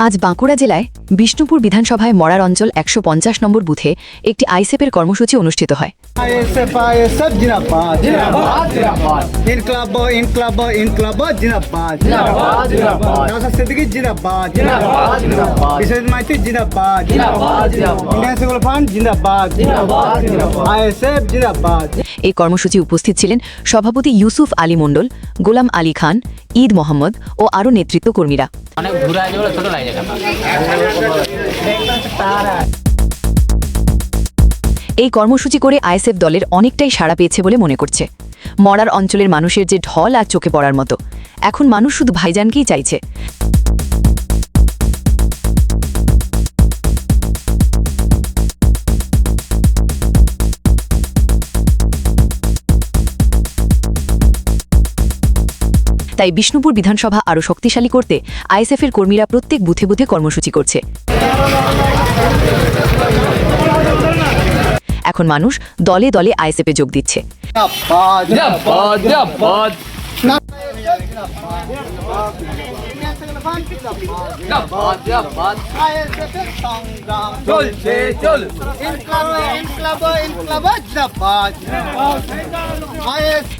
আজ বাঁকুড়া জেলায় বিষ্ণুপুর বিধানসভায় মরার অঞ্চল ১৫০ নম্বর বুথে একটি আইএসএফের কর্মসূচি অনুষ্ঠিত হয়। আইএসএফ আইএসএফ জিন্দাবাদ জিন্দাবাদ জিন্দাবাদ ইনকলাব ইনকলাব ইনকলাব জিন্দাবাদ জিন্দাবাদ জিন্দাবাদ নওশাদ সিদ্দিকী জিন্দাবাদ জিন্দাবাদ জিন্দাবাদ বিশ্বজিৎ মাইতি জিন্দাবাদ জিন্দাবাদ জিন্দাবাদ ইন্ডিয়ান সেকুলার ফ্রন্ট জিন্দাবাদ জিন্দাবাদ জিন্দাবাদ আইএসএফ জিন্দাবাদ। এই কর্মসূচি উপস্থিত ছিলেন সভাপতি ইউসুফ আলী মণ্ডল, গোলাম আলী খান, ঈদ মোহাম্মদ ও আরও নেতৃত্ব কর্মীরা। অনেক ঘুরে আছে বলে ছোট লাগে এই কর্মসূচি করে আইএসএফ দলের অনেকটাই সাড়া পেয়েছে বলে মনে করছে। মরার অঞ্চলের মানুষের যে ঢল আর চোখে পড়ার মতো, এখন মানুষ শুধু ভাইজানকেই চাইছে। তাই বিষ্ণুপুর বিধানসভা আরও শক্তিশালী করতে আইএসএফের কর্মীরা প্রত্যেক বুথে বুথে কর্মসূচি করছে। এখন মানুষ দলে দলে আইএসএফে যোগ দিচ্ছে।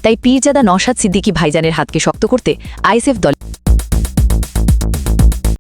তাই পীরজাদা নওশাদ সিদ্দিকী ভাইজানের হাতকে শক্ত করতে আইএসএফ দল